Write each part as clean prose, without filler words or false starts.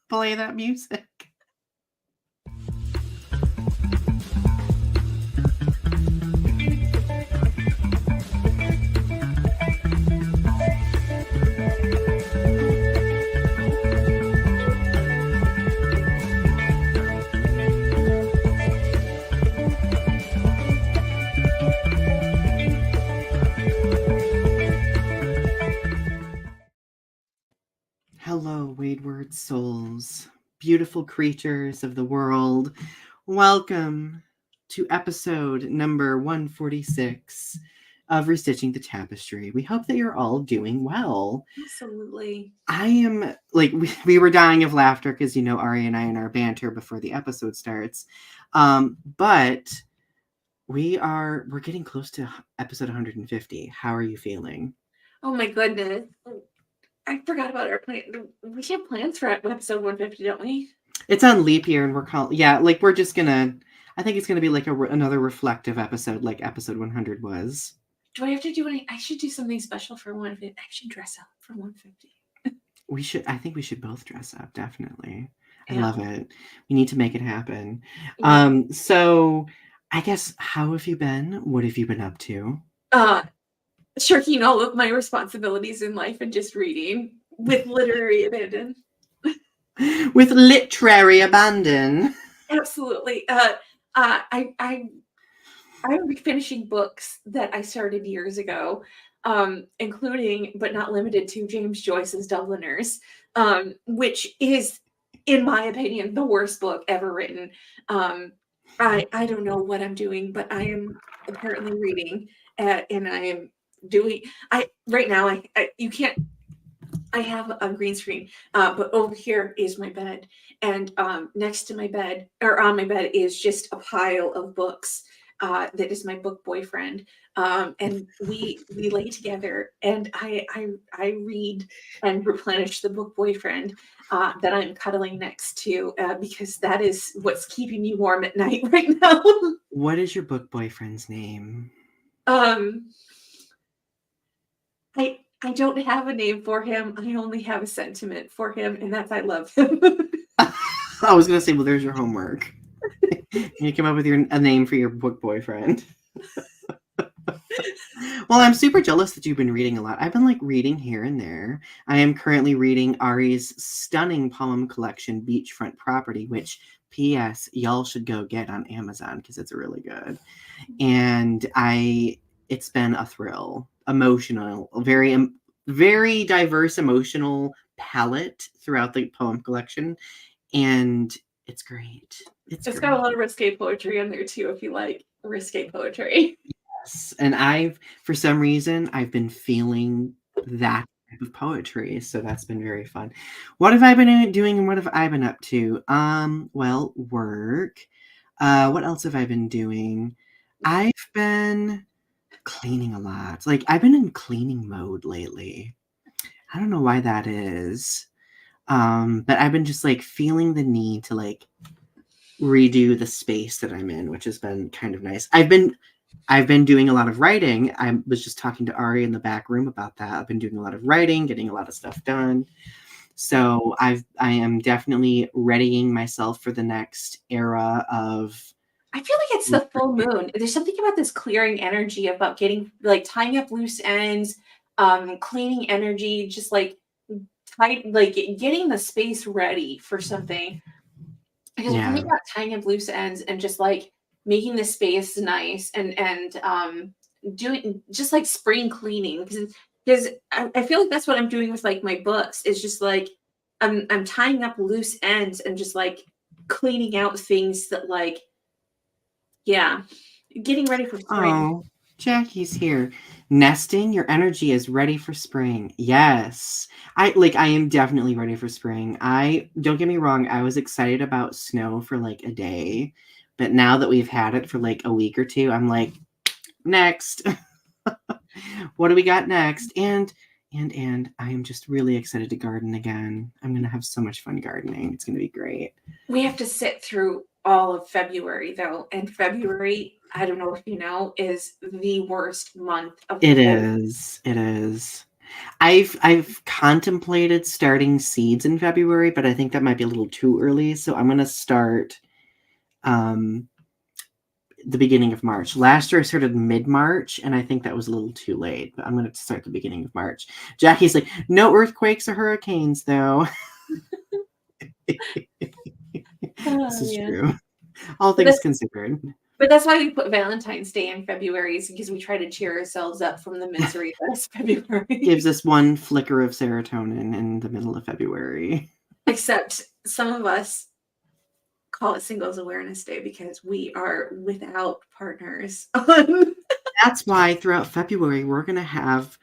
Play that music. Hello, wayward souls, beautiful creatures of the world. Welcome to episode number 146 of Restitching the Tapestry. We hope that you're all doing well. Absolutely. I am, like, we were dying of laughter because, Ari and I in our banter before the episode starts. But we're getting close to episode 150. How are you feeling? Oh my goodness. I forgot about our plan. We have plans for episode 150, don't we? It's on leap year, and we're just gonna. I think it's gonna be like another reflective episode, like episode 100 was. Do I have to do any? I should do something special for 150. I should dress up for 150. We should. I think we should both dress up. Definitely. I Yeah. love it. We need to make it happen. Yeah. So I guess, how have you been? What have you been up to? Shirking all of my responsibilities in life and just reading with literary abandon. With literary abandon. Absolutely. I'm finishing books that I started years ago, including but not limited to James Joyce's Dubliners, which is, in my opinion, the worst book ever written. I don't know what I'm doing, but I am apparently reading, and I am doing. Right now you can't. I have a green screen, but over here is my bed, and next to my bed, or on my bed, is just a pile of books. That is my book boyfriend, and we lay together, and I read and replenish the book boyfriend that I'm cuddling next to, because that is what's keeping me warm at night right now. What is your book boyfriend's name? I don't have a name for him. I only have a sentiment for him, and that's I love him. I was gonna say, well, there's your homework. You come up with a name for your book boyfriend. Well, I'm super jealous that you've been reading a lot. I've been reading here and there. I am currently reading Ari's stunning poem collection, Beachfront Property, which, P.S., y'all should go get on Amazon because it's really good. And it's been a thrill, emotional, very, very diverse emotional palette throughout the poem collection. And it's great. It's got a lot of risque poetry in there too, if you like risque poetry. Yes. And for some reason, I've been feeling that type of poetry. So that's been very fun. What have I been doing and what have I been up to? Well, work. What else have I been doing? I've been cleaning a lot. I've been in cleaning mode lately. I don't know why that is. But I've been just feeling the need to redo the space that I'm in, which has been kind of nice. I've been doing a lot of writing. I was just talking to Ari in the back room about that. I've been doing a lot of writing, getting a lot of stuff done. So I am definitely readying myself for the next era of. I feel like it's the full moon. There's something about this clearing energy, about getting tying up loose ends, cleaning energy, just getting the space ready for something. Because Yeah. something about tying up loose ends and just making the space nice and doing just spring cleaning, because I feel like that's what I'm doing with my books. Is just I'm tying up loose ends and just cleaning out things that getting ready for spring. Oh, Jackie's here. Nesting, your energy is ready for spring. Yes. I am definitely ready for spring. Don't get me wrong, I was excited about snow for a day, but now that we've had it for a week or two, I'm next. What do we got next? And I am just really excited to garden again. I'm going to have so much fun gardening. It's going to be great. We have to sit through all of February though, and February, I don't know if you know, is the worst month of the It whole. is. It is. I've contemplated starting seeds in February, but I think that might be a little too early. So I'm going to start the beginning of March. Last year I started mid-March, and I think that was a little too late, but I'm going to start the beginning of March. Jackie's like, no earthquakes or hurricanes, though. This is Yeah. true. All things considered. But that's why we put Valentine's Day in February, is because we try to cheer ourselves up from the misery that is February. Gives us one flicker of serotonin in the middle of February. Except some of us call it Singles Awareness Day because we are without partners. That's why throughout February we're going to have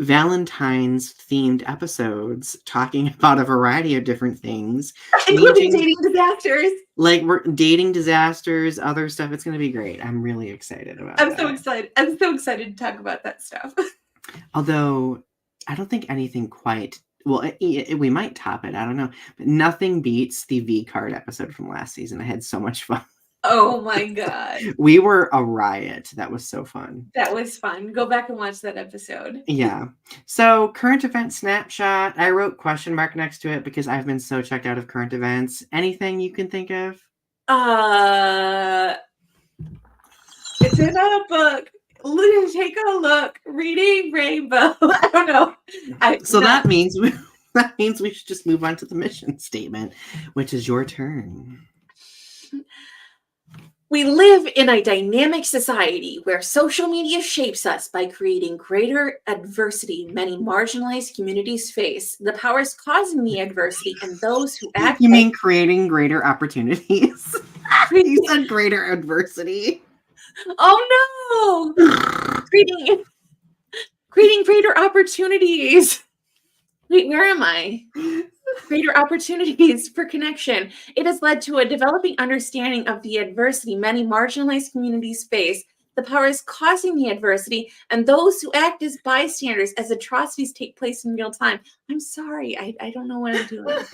Valentine's themed episodes talking about a variety of different things, including dating disasters. Like we're dating disasters, other stuff. It's going to be great. I'm really excited about that. I'm so excited to talk about that stuff. Although I don't think anything quite, well, we might top it. I don't know. But nothing beats the V card episode from last season. I had so much fun. Oh my God. We were a riot. That was so fun. That was fun. Go back and watch that episode. Yeah. So current event snapshot. I wrote question mark next to it because I've been so checked out of current events. Anything you can think of? It's in a book. Take a look. Reading Rainbow. I don't know. That means we should just move on to the mission statement, which is your turn. We live in a dynamic society where social media shapes us by creating greater adversity many marginalized communities face. The powers causing the adversity and those who act. You mean creating greater opportunities? You said greater adversity. Oh no! creating greater opportunities. Wait, where am I? Greater opportunities for connection. It has led to a developing understanding of the adversity many marginalized communities face, the powers causing the adversity, and those who act as bystanders as atrocities take place in real time. I'm sorry, I don't know what I'm doing.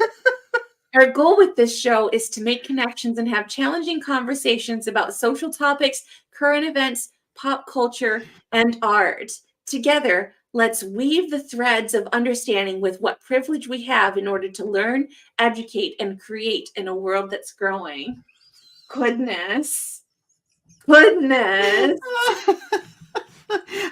Our goal with this show is to make connections and have challenging conversations about social topics, current events, pop culture, and art. Together, let's weave the threads of understanding with what privilege we have in order to learn, educate, and create in a world that's growing. Goodness.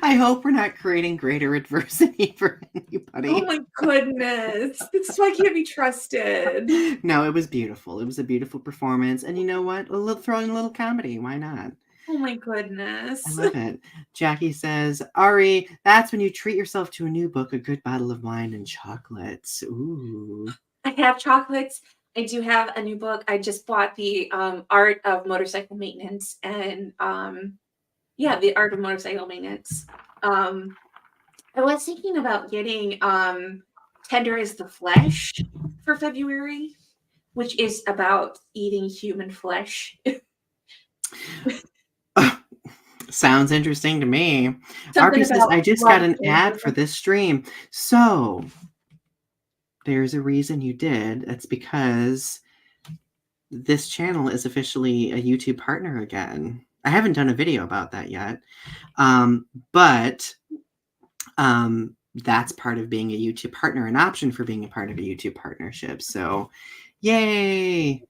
I hope we're not creating greater adversity for anybody. Oh my goodness. This is why I can't be trusted. No, it was beautiful. It was a beautiful performance. And you know what? Throw in a little comedy. Why not? Oh my goodness. I love it. Jackie says, Ari, that's when you treat yourself to a new book, a good bottle of wine and chocolates. Ooh. I have chocolates. I do have a new book. I just bought the Art of Motorcycle Maintenance and the Art of Motorcycle Maintenance. I was thinking about getting Tender is the Flesh for February, which is about eating human flesh. Sounds interesting to me. Arby says, I just got an ad for this stream. So there's a reason you did. It's because this channel is officially a YouTube partner again. I haven't done a video about that yet. But that's part of being a YouTube partner, an option for being a part of a YouTube partnership. So yay.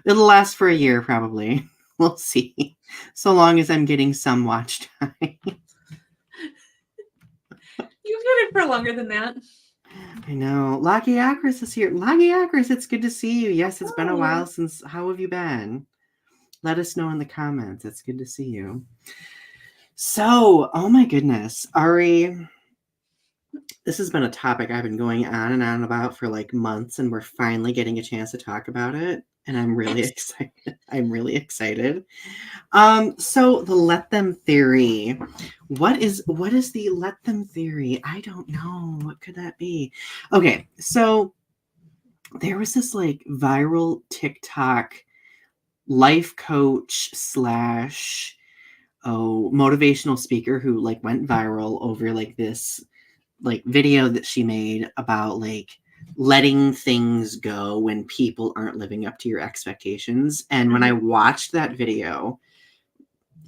It'll last for a year, probably. We'll see. So long as I'm getting some watch time. You've had it for longer than that. I know. Lagiacris is here. Lagiacris, it's good to see you. Yes, it's been a while since. How have you been? Let us know in the comments. It's good to see you. So, oh my goodness. Ari, this has been a topic I've been going on and on about for like months, and we're finally getting a chance to talk about it. And I'm really excited. I'm really excited. So the let them theory. What is the let them theory? I don't know. What could that be? Okay, so there was this like viral TikTok life coach / motivational speaker who like went viral over like this like video that she made about like letting things go when people aren't living up to your expectations. And when I watched that video,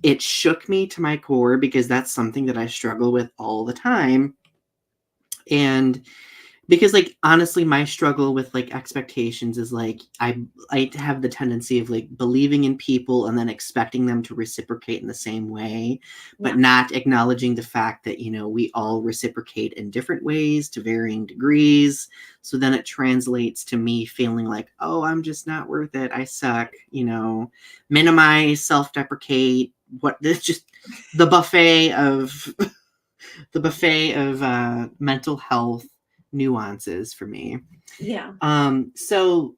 it shook me to my core because that's something that I struggle with all the time. And because, like, honestly, my struggle with, like, expectations is, like, I have the tendency of, like, believing in people and then expecting them to reciprocate in the same way, but Yeah. not acknowledging the fact that, you know, we all reciprocate in different ways to varying degrees. So then it translates to me feeling like, "Oh, I'm just not worth it. I suck," you know, minimize, self-deprecate, what this just the buffet of mental health nuances for me. Yeah. So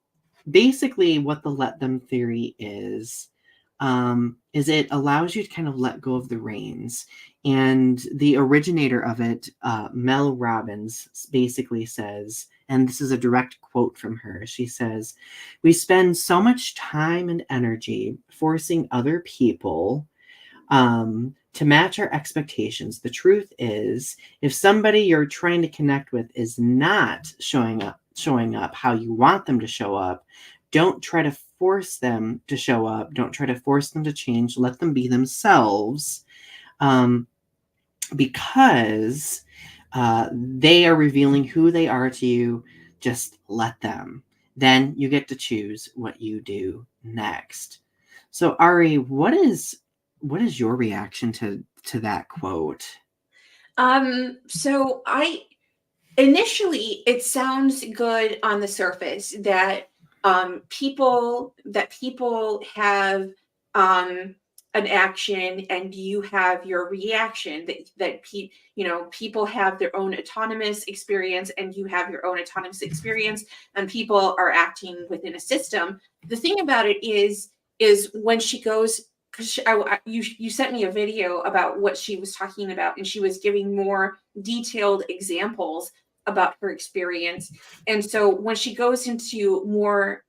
basically, what the let them theory is it allows you to kind of let go of the reins. And the originator of it, Mel Robbins, basically says, and this is a direct quote from her. She says, "We spend so much time and energy forcing other people to match our expectations. The truth is, if somebody you're trying to connect with is not showing up how you want them to show up, don't try to force them to show up. Don't try to force them to change. Let them be themselves, um, because they are revealing who they are to you. Just let them. Then you get to choose what you do next." So Ari, what is your reaction to that quote? So I initially it sounds good on the surface that people have an action and you have your reaction, people have their own autonomous experience and you have your own autonomous experience, and people are acting within a system. The thing about it is when she goes, because you sent me a video about what she was talking about, and she was giving more detailed examples about her experience. And so when she goes into more,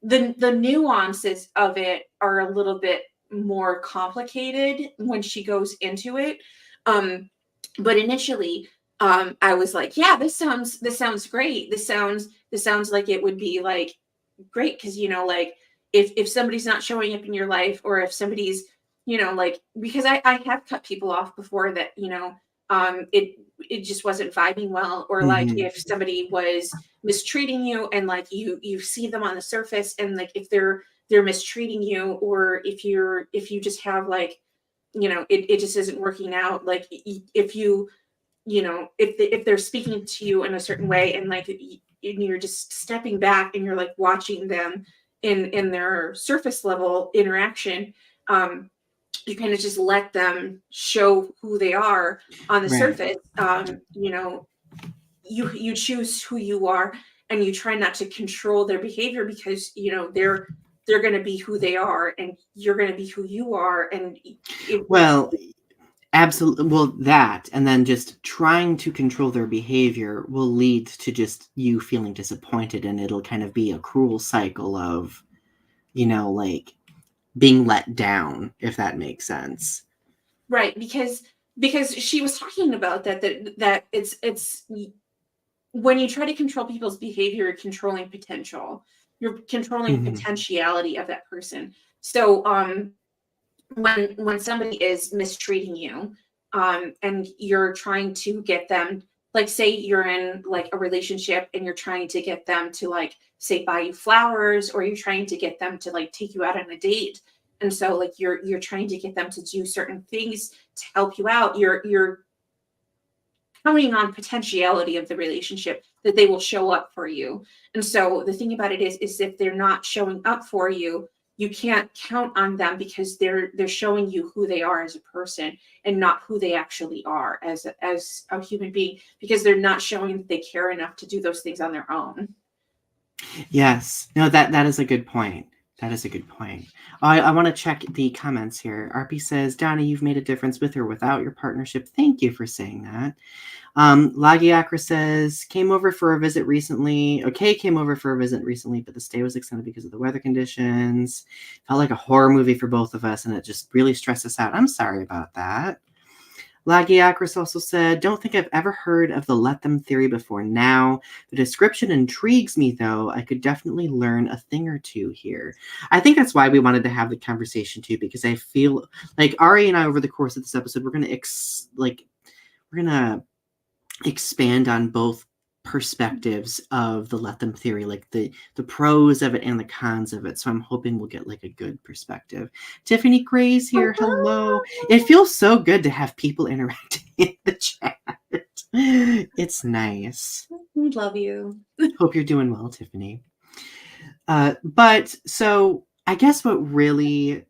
the nuances of it are a little bit more complicated when she goes into it. But initially, I was like, yeah, this sounds great. This sounds like it would be like great, because like if somebody's not showing up in your life, or if somebody's, like, because I have cut people off before that, it just wasn't vibing well, or like Mm-hmm. if somebody was mistreating you, and like you see them on the surface, and like if they're mistreating you, or if you just have like, it just isn't working out, like if if they're speaking to you in a certain way, and like and you're just stepping back and you're like watching them in their surface level interaction, um you kind of just let them show who they are on the Right. surface. You choose who you are, and you try not to control their behavior, because they're going to be who they are, and you're going to be who you are, and it Well, absolutely. Well, that, and then just trying to control their behavior will lead to just you feeling disappointed, and it'll kind of be a cruel cycle of, like being let down, if that makes sense. right, because she was talking about that it's when you try to control people's behavior, you're controlling potential. You're controlling Mm-hmm. potentiality of that person. So when somebody is mistreating you, and you're trying to get them, like, say you're in like a relationship and you're trying to get them to, like, say, buy you flowers, or you're trying to get them to like take you out on a date, and so like you're trying to get them to do certain things to help you out, you're counting on potentiality of the relationship, that they will show up for you. And so the thing about it is if they're not showing up for you, you can't count on them, because they're showing you who they are as a person, and not who they actually are as a human being, because they're not showing that they care enough to do those things on their own. Yes. No, that is a good point. That is a good point. I want to check the comments here. RP says, Donnie, you've made a difference with or without your partnership. Thank you for saying that. Lagiakra says, came over for a visit recently. Okay, came over for a visit recently, but the stay was extended because of the weather conditions. Felt like a horror movie for both of us, and it just really stressed us out. I'm sorry about that. Lagiacris also said, don't think I've ever heard of the let them theory before now. The description intrigues me, though. I could definitely learn a thing or two here. I think that's why we wanted to have the conversation, too, because I feel like Ari and I, over the course of this episode, we're going to expand on both perspectives of the let them theory, like the pros of it and the cons of it. So I'm hoping we'll get like a good perspective. Tiffany Gray's here. Hello. It feels so good to have people interacting in the chat. It's nice. We love you. Hope you're doing well, Tiffany. But so I guess what really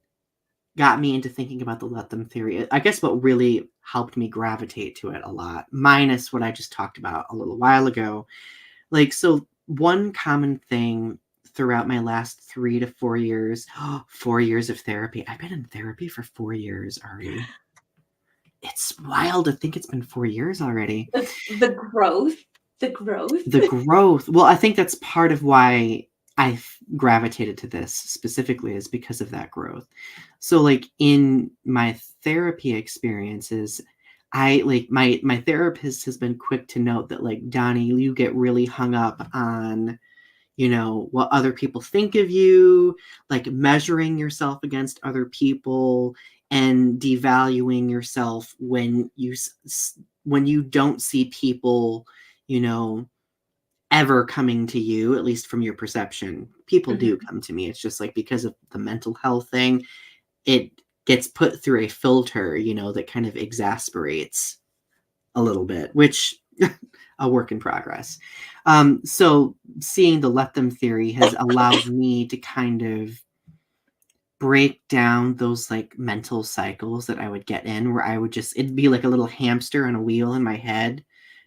got me into thinking about the let them theory, I guess what really helped me gravitate to it a lot, minus what I just talked about a little while ago. Like, so one common thing throughout my last 3 to 4 years, 4 years of therapy. I've been in therapy for 4 years, Ari. It's wild to think it's been 4 years already. The growth. Well, I think that's part of why I gravitated to this specifically, is because of that growth. So like in my therapy experiences, I like my therapist has been quick to note that, like, Donny, you get really hung up on, you know, what other people think of you, like measuring yourself against other people and devaluing yourself when you don't see people, you know, ever coming to you, at least from your perception. People do come to me. It's just like, because of the mental health thing, it gets put through a filter, you know, that kind of exasperates a little bit, which a work in progress. So seeing the let them theory has allowed me to kind of break down those like mental cycles that I would get in, where I would just, it'd be like a little hamster on a wheel in my head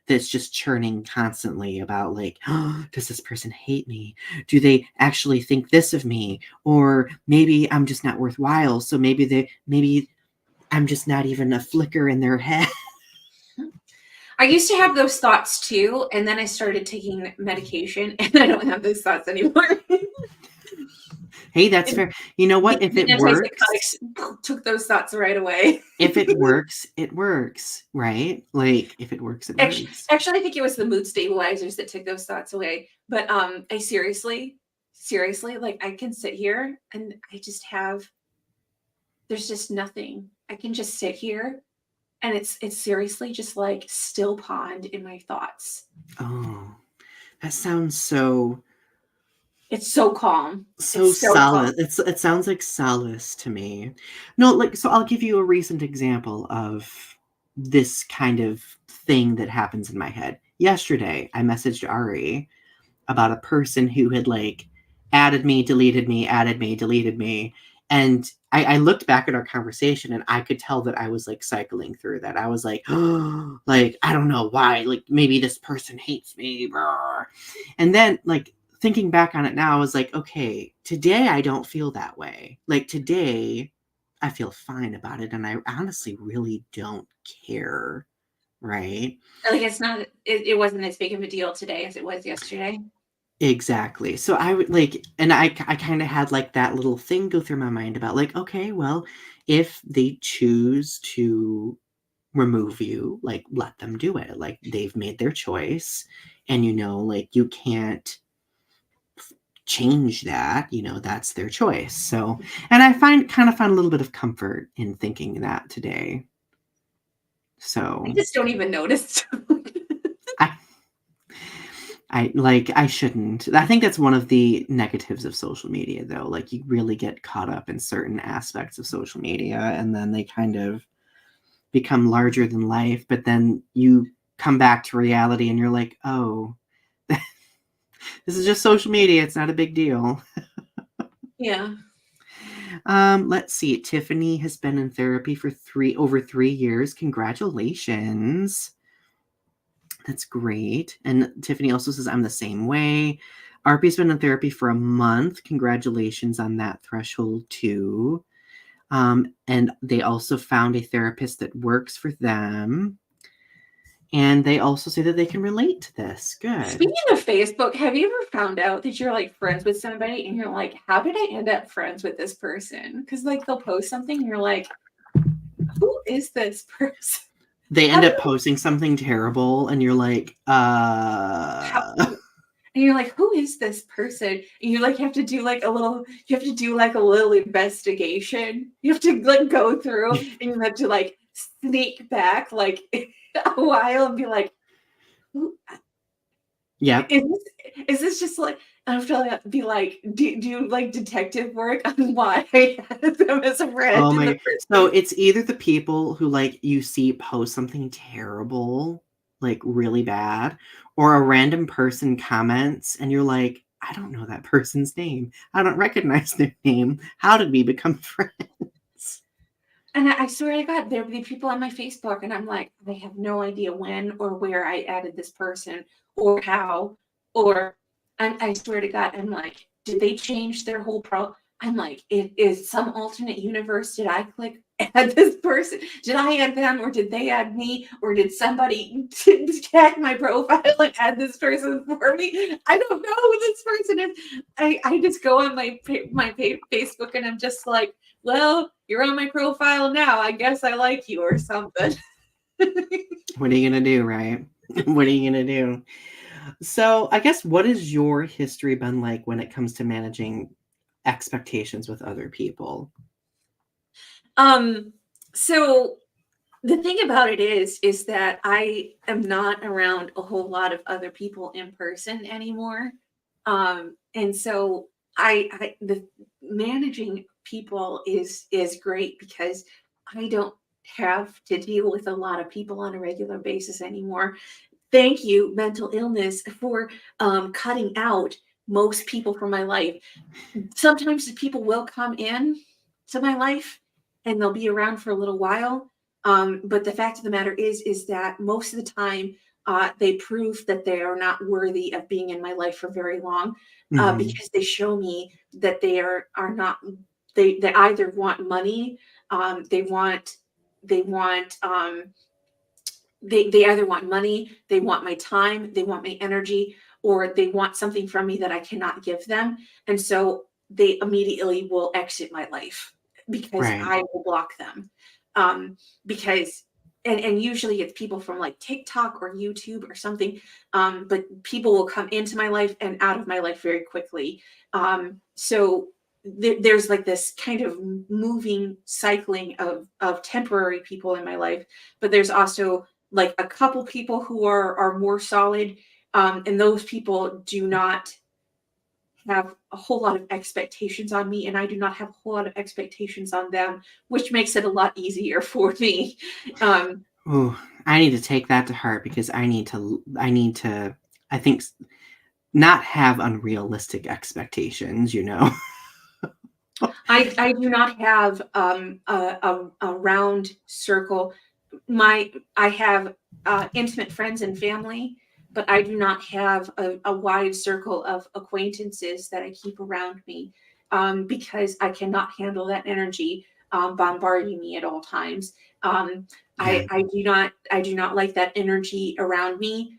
that's just churning constantly about like, oh, does this person hate me? Do they actually think this of me? Or maybe I'm just not worthwhile. So maybe I'm just not even a flicker in their head. I used to have those thoughts too, and then I started taking medication, and I don't have those thoughts anymore. Hey, that's fair. You know what? If it works, took those thoughts right away. If it works, it works, right? Like, if it works, it works. Actually, I think it was the mood stabilizers that took those thoughts away. But I seriously, like, I can sit here and there's just nothing. I can just sit here, and it's seriously just like still pond in my thoughts. Oh, that sounds so... It's so calm. So solace. It sounds like solace to me. No, like, so I'll give you a recent example of this kind of thing that happens in my head. Yesterday, I messaged Ari about a person who had like added me, deleted me, added me, deleted me. And I looked back at our conversation, and I could tell that I was like cycling through that. I was like, oh, like, I don't know why, like maybe this person hates me. And then like, thinking back on it now, I was like, okay, today I don't feel that way. Like, today I feel fine about it, and I honestly really don't care, right? Like, it wasn't as big of a deal today as it was yesterday. Exactly. So I would like, and I kind of had like that little thing go through my mind about like, okay, well, if they choose to remove you, like, let them do it. Like, they've made their choice, and, you know, like, you can't change that, you know, that's their choice. So, and I find a little bit of comfort in thinking that today. So I just don't even notice. I shouldn't. I think that's one of the negatives of social media, though. Like, you really get caught up in certain aspects of social media, and then they kind of become larger than life, but then you come back to reality and you're like, oh, this is just social media. It's not a big deal. Yeah. Let's see. Tiffany has been in therapy for over 3 years. Congratulations. That's great. And Tiffany also says, I'm the same way. RP's been in therapy for a month. Congratulations on that threshold too. And they also found a therapist that works for them. And they also say that they can relate to this. Good. Speaking of Facebook, have you ever found out that you're like friends with somebody and you're like, how did I end up friends with this person? Because like they'll post something and you're like, who is this person? They How end do up posting something terrible, and you're like, how and you're like, "Who is this person?" And you, like, have to do, like, a little investigation. You have to, like, go through, and you have to, like, sneak back, like, a while and be like, "Who yep. is this just, like," I have to, like, be like, do, like, detective work on why I had them as a friend Oh in the my first so place. it's either the people who, like, you see post something terrible, like, really bad, or a random person comments and you're like, "I don't know that person's name. I don't recognize their name. How did we become friends?" And I swear to God, there would be people on my Facebook, and I'm like, I have no idea when or where I added this person or how, or I swear to God, I'm like, did they change their whole I'm like, it is some alternate universe. Did I click add this person? Did I add them, or did they add me, or did somebody hack my profile and add this person for me? I don't know who this person is. I just go on my Facebook, and I'm just like, well, you're on my profile now. I guess I like you or something. What are you gonna do, right? What are you gonna do? So, I guess what has your history been like when it comes to managing expectations with other people? um, so the thing about it is that I am not around a whole lot of other people in person anymore. And so I the managing people is great because I don't have to deal with a lot of people on a regular basis anymore. Thank you, mental illness, for cutting out most people from my life. Sometimes the people will come in to my life and they'll be around for a little while. But the fact of the matter is that most of the time, they prove that they are not worthy of being in my life for very long, Mhm. because they show me that are not. They either want money, they want they want they either want money, they want my time, they want my energy, or they want something from me that I cannot give them. And so they immediately will exit my life because Right. I will block them. Um, because and usually it's people from like TikTok or YouTube or something. But people will come into my life and out of my life very quickly. So there's like this kind of moving cycling of temporary people in my life, but there's also like a couple people who are more solid, and those people do not have a whole lot of expectations on me, and I do not have a whole lot of expectations on them, which makes it a lot easier for me. um, Ooh, I need to take that to heart because I need to, I think, not have unrealistic expectations, you know? I do not have a round circle. I have intimate friends and family, but I do not have a wide circle of acquaintances that I keep around me, because I cannot handle that energy bombarding me at all times. Um, Yeah. I do not like that energy around me,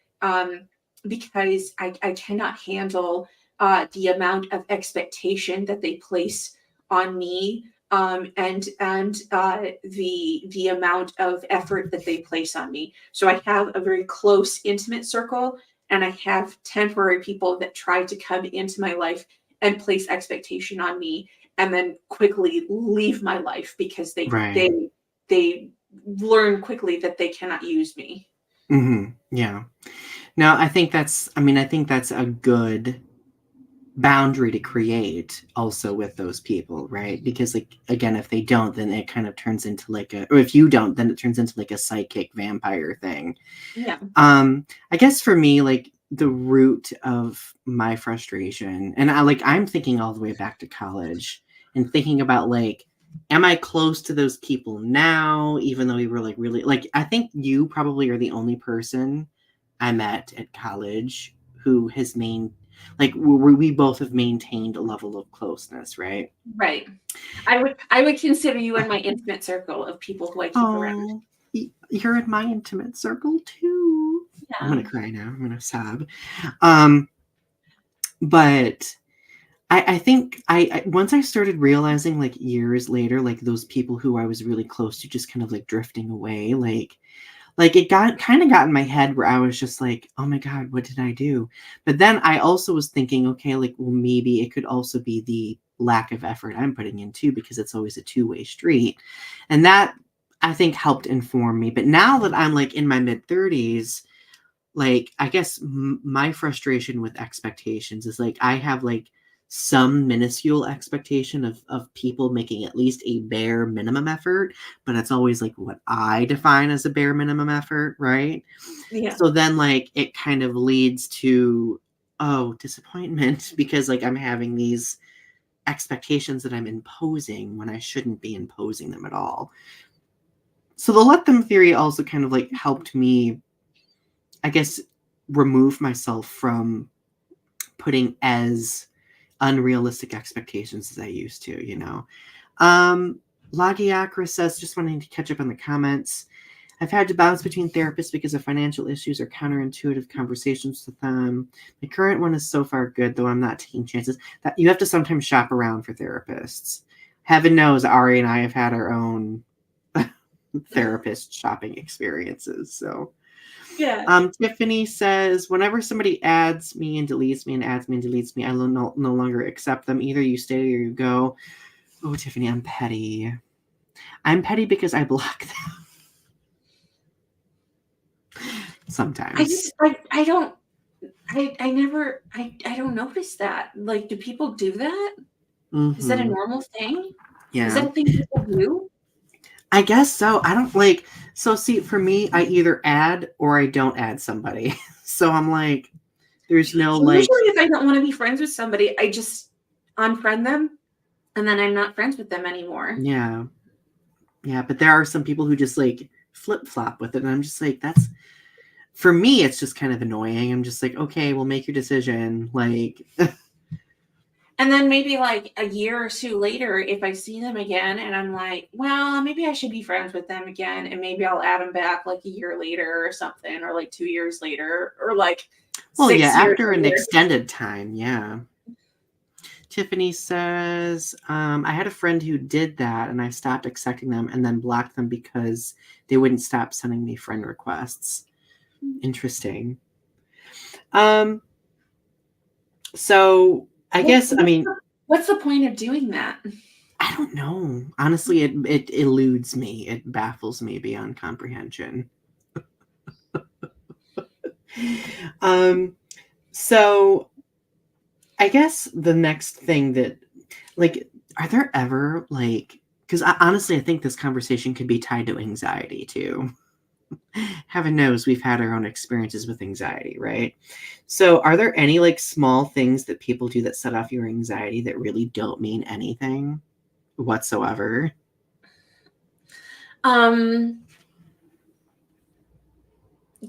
because I cannot handle the amount of expectation that they place on me, and the amount of effort that they place on me. So I have a very close, intimate circle, and I have temporary people that try to come into my life and place expectation on me, and then quickly leave my life because Right. they learn quickly that they cannot use me. Mhm. Yeah. No, I think that's a good boundary to create also with those people, right? Because, like, again, if they don't, then it kind of turns into like a or if you don't, then it turns into like a psychic vampire thing. Yeah. I guess for me, like, the root of my frustration and I'm thinking all the way back to college and thinking about, like, am I close to those people now, even though we were, like, really like, I think you probably are the only person I met at college who has like, we both have maintained a level of closeness, right? Right. I would consider you in my intimate circle of people who I keep around. Oh, you're in my intimate circle too. I'm Yeah. gonna cry now. I'm gonna sob. Um, but I think I once I started realizing, like, years later, like, those people who I was really close to just kind of, like, drifting away, like, like it got in my head where I was just like, oh my God, what did I do? But then I also was thinking, okay, like, well, maybe it could also be the lack of effort I'm putting in too, because it's always a two-way street. And that I think helped inform me. But now that I'm like in my mid-30s, like I guess my frustration with expectations is like I have like some minuscule expectation of people making at least a bare minimum effort, but it's always like what I define as a bare minimum effort, right? Yeah. So then like it kind of leads to disappointment because like I'm having these expectations that I'm imposing when I shouldn't be imposing them at all. So the let them theory also kind of like helped me, I guess, remove myself from putting as unrealistic expectations as I used to, you know. Lagiacra says, just wanting to catch up on the comments. I've had to bounce between therapists because of financial issues or counterintuitive conversations with them. My current one is so far good, though I'm not taking chances. That you have to sometimes shop around for therapists. Heaven knows Ari and I have had our own therapist shopping experiences. So Yeah. Tiffany says, whenever somebody adds me and deletes me and adds me and deletes me, I no longer accept them. Either you stay or you go. Oh, Tiffany, I'm petty. I'm petty because I block them. Sometimes. I don't never I don't notice that. Like, do people do that? Is that a Mm-hmm. normal thing? Is Yeah. that a thing people do? I guess so. I don't like, so see, for me, I either add or I don't add somebody. So I'm like, there's no like, Usually if I don't want to be friends with somebody, I just unfriend them and then I'm not friends with them anymore. yeah. Yeah. But there are some people who just like flip flop with it. And I'm just like, that's, for me, it's just kind of annoying. I'm just like, okay, well, make your decision. Like, And then maybe like a year or two later, if I see them again and I'm like, well, maybe I should be friends with them again. And maybe I'll add them back like a year later or something, or like 2 years later, or like well, yeah, 6 years after an later. extended time. Yeah. Tiffany says, I had a friend who did that and I stopped accepting them and then blocked them because they wouldn't stop sending me friend requests. Interesting. So I guess, I mean, What's the point of doing that? I don't know. Honestly, it eludes me. It baffles me beyond comprehension. So I guess the next thing that, like, are there ever like, because honestly, I think this conversation could be tied to anxiety too. Heaven knows we've had our own experiences with anxiety, right? So, are there any like small things that people do that set off your anxiety that really don't mean anything whatsoever? Um,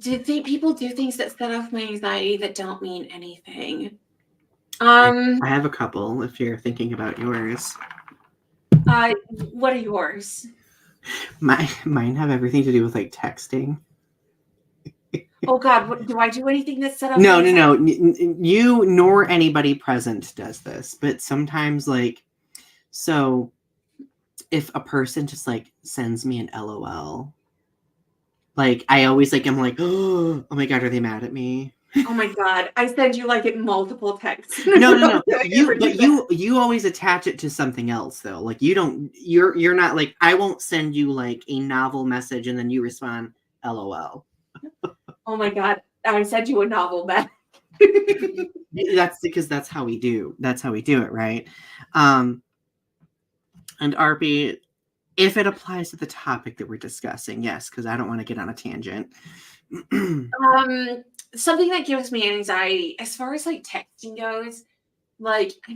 people do things that set off my anxiety that don't mean anything? I Um, have a couple if you're thinking about yours. what are yours? Mine have everything to do with like texting. Oh God, what, do I do anything that set off my No, no, anxiety? no. You nor anybody present does this, but sometimes like, so if a person just like sends me an LOL, like I always like I'm like, oh my God, are they mad at me? Oh my God, I send you like multiple texts. No, no, No, no. I never do that. You always attach it to something else though. Like you don't, you're not like, I won't send you like a novel message and then you respond LOL. Oh my God, I sent you a novel back. That's because that's how we do. That's how we do it, right? Um, and RP, if it applies to the topic that we're discussing, yes, because I don't want to get on a tangent. Something that gives me anxiety, as far as like texting goes, like I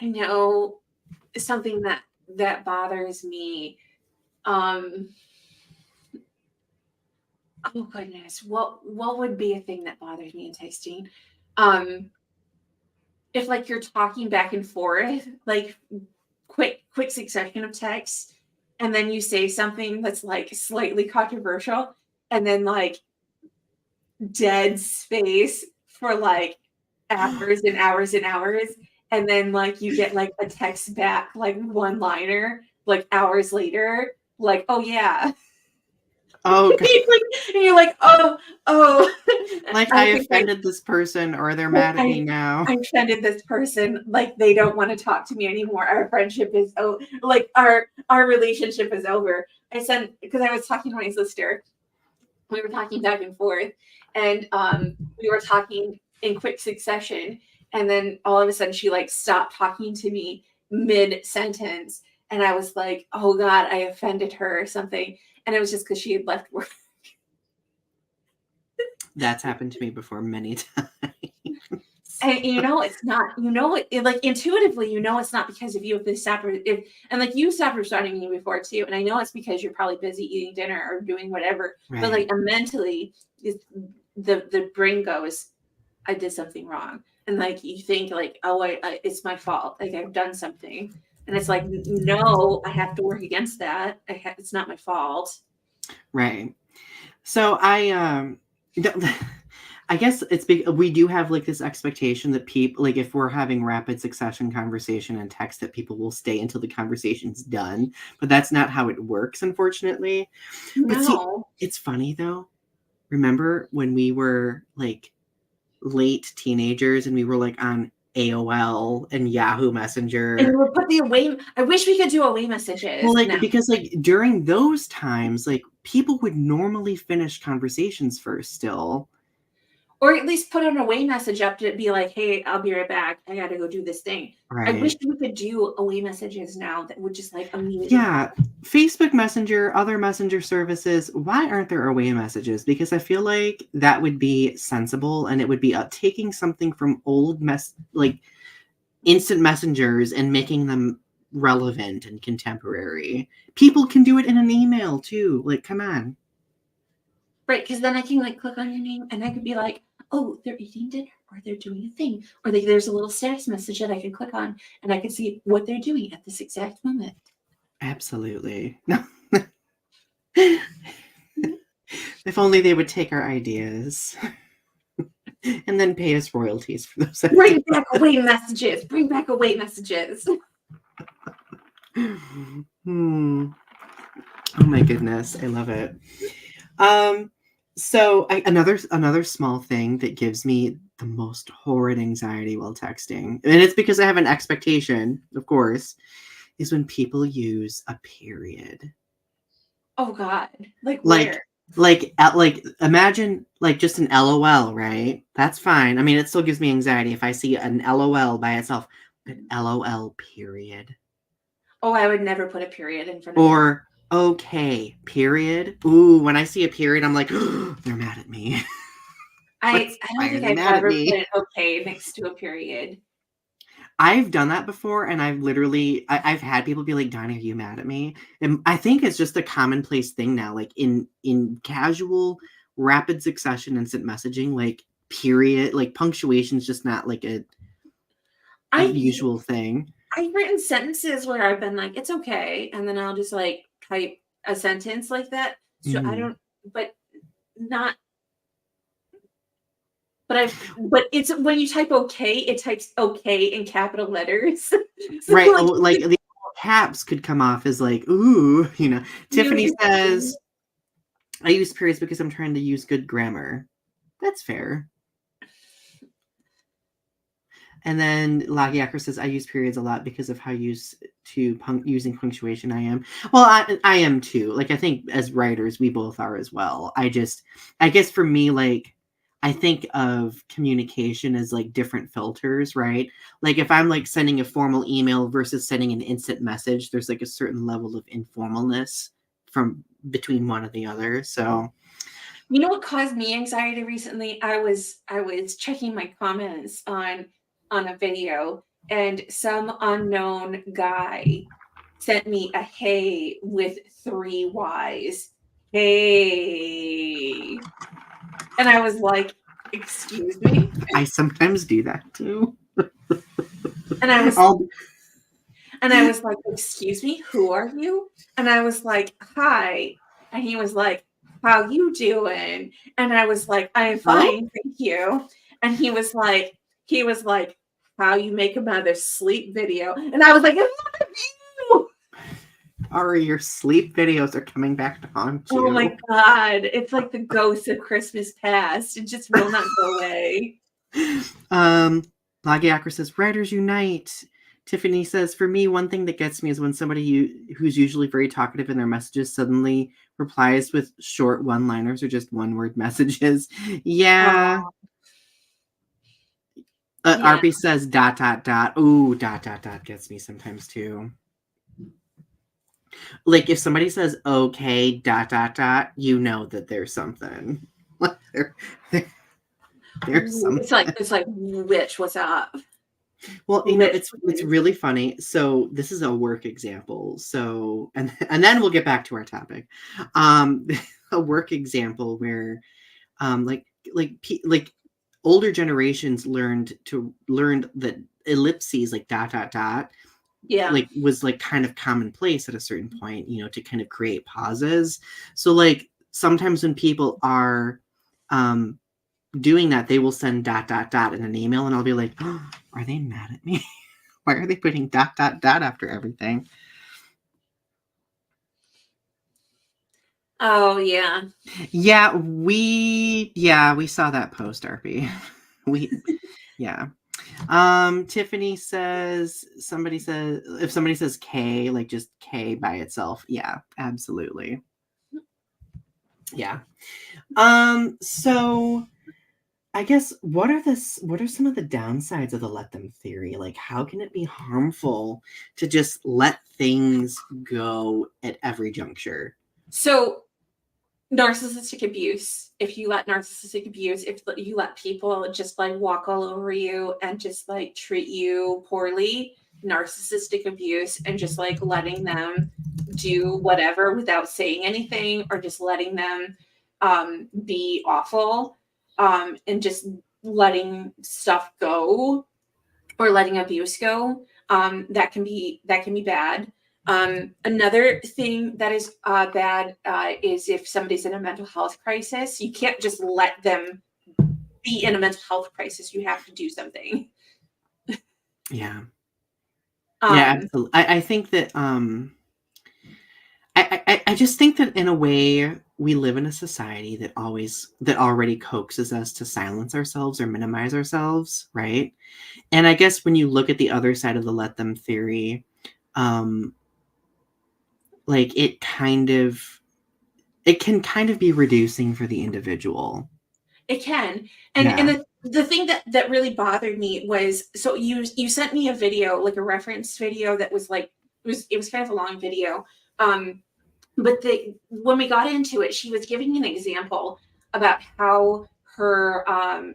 know something that bothers me. Um, oh goodness, what would be a thing that bothers me in texting? Um, if like you're talking back and forth, like quick succession of texts, and then you say something that's like slightly controversial, and then like dead space for like hours and hours and hours, and then like you get like a text back, like one liner, like hours later, like, oh yeah. Oh, God. And you're like, oh. Like, I offended this person, or they're mad at me now. I offended this person. Like, they don't want to talk to me anymore. Our friendship is like our relationship is over. I said, because I was talking to my sister, we were talking back and forth, and we were talking in quick succession, and then all of a sudden she like stopped talking to me mid sentence, and I was like, oh God, I offended her or something, and it was just because she had left work. That's happened to me before many times. And it's not, like intuitively, it's not because of you. And like you stopped responding to me before too. And I know it's because you're probably busy eating dinner or doing whatever. Right. But like mentally, the brain goes, I did something wrong. And like you think like, oh, it's my fault. Like I've done something. And it's like, no, I have to work against that. It's not my fault. Right. So I guess it's big. We do have like this expectation that people, like if we're having rapid succession conversation and text, that people will stay until the conversation's done. But that's not how it works, unfortunately. No. But see, it's funny though. Remember when we were like late teenagers and we were like on AOL and Yahoo Messenger. And we would put the away. I wish we could do away messages. Well, like because like during those times, like people would normally finish conversations first still. Or at least put an away message up to be like, hey, I'll be right back. I got to go do this thing. Right. I wish we could do away messages now that would just like immediately. Yeah. Facebook Messenger, other messenger services. Why aren't there away messages? Because I feel like that would be sensible, and it would be taking something from old like instant messengers and making them relevant and contemporary. People can do it in an email too. Like, come on. Right. Because then I can like click on your name and I could be like, oh, they're eating dinner or they're doing a thing. Or there's a little status message that I can click on and I can see what they're doing at this exact moment. Absolutely. No. If only they would take our ideas and then pay us royalties for those ideas. Bring back away messages. Bring back away messages. Oh my goodness. I love it. So another small thing that gives me the most horrid anxiety while texting, and it's because I have an expectation, of course, is when people use a period. Oh God. Like where? Like imagine like just an LOL, right? That's fine. I mean, it still gives me anxiety if I see an LOL by itself, but LOL period. Oh, I would never put a period in front of Or okay, period. Ooh, when I see a period, I'm like, oh, they're mad at me. I don't think I've ever put an okay next to a period. I've done that before, and I've had people be like, Donny, are you mad at me? And I think it's just a commonplace thing now, like in casual, rapid succession instant messaging, like period, like punctuation is just not like a usual thing. I've written sentences where I've been like, it's okay. And then I'll just like type a sentence like that. So but it's when you type okay, it types okay in capital letters. So right. Like the caps could come off as like, ooh, Tiffany says, I use periods because I'm trying to use good grammar. That's fair. And then Lagiaker says, I use periods a lot because of how using punctuation I am. Well, I am too. Like, I think as writers, we both are as well. I guess for me, like, I think of communication as like different filters, right? Like if I'm like sending a formal email versus sending an instant message, there's like a certain level of informalness from between one or the other. So, you know what caused me anxiety recently? I was checking my comments on a video, and some unknown guy sent me a hey with 3 Y's. Hey. And I was like, excuse me? I sometimes do that too. And I was like, excuse me, who are you? And I was like, hi. And he was like, how you doing? And I was like, I'm fine, thank you. And he was like, how you make a mother sleep video. And I was like, it's not you. Ari, your sleep videos are coming back to haunt you. Oh my God. It's like the ghost of Christmas past. It just will not go away. Lagiakra says, Writers Unite. Tiffany says, for me, one thing that gets me is when somebody who's usually very talkative in their messages suddenly replies with short one-liners or just one-word messages. Yeah. Yeah. RP says, ... Ooh, ... gets me sometimes too. Like if somebody says, okay, ... you know that there's something. There's something. It's like, witch, what's up? Well, you know, it's really funny. So this is a work example. So and then we'll get back to our topic. A work example where like older generations learned that ellipses like ... Yeah. like was like kind of commonplace at a certain point, you know, to kind of create pauses. So like sometimes when people are doing that, they will send ... in an email, and I'll be like, oh, are they mad at me? Why are they putting ... after everything? Oh yeah. Yeah, we saw that post, RP. Tiffany says, if somebody says K, like just K by itself. Yeah, absolutely. Yeah. So I guess what are some of the downsides of the let them theory? Like, how can it be harmful to just let things go at every juncture? So narcissistic abuse, if you let people just like walk all over you and just like treat you poorly, narcissistic abuse, and just like letting them do whatever without saying anything, or just letting them be awful, and just letting stuff go, or letting abuse go, that can be bad. Another thing that is bad is if somebody's in a mental health crisis. You can't just let them be in a mental health crisis. You have to do something. Yeah. Absolutely. I think that I just think that in a way we live in a society that already coaxes us to silence ourselves or minimize ourselves, right? And I guess when you look at the other side of the let them theory, like it can kind of be reducing for the individual. It can. And the thing that really bothered me was, so you sent me a video, like a reference video that was like, it was kind of a long video. But when we got into it, she was giving an example about how her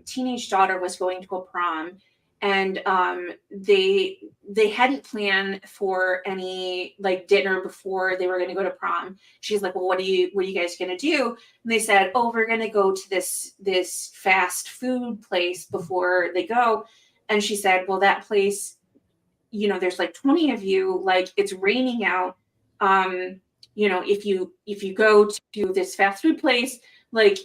teenage daughter was going to a prom, and they hadn't planned for any like dinner before they were going to go to prom. She's like, well, what are you guys going to do? And they said, oh, we're going to go to this fast food place before they go. And she said, well, that place, you know, there's like 20 of you, like it's raining out. You know, if you go to this fast food place, like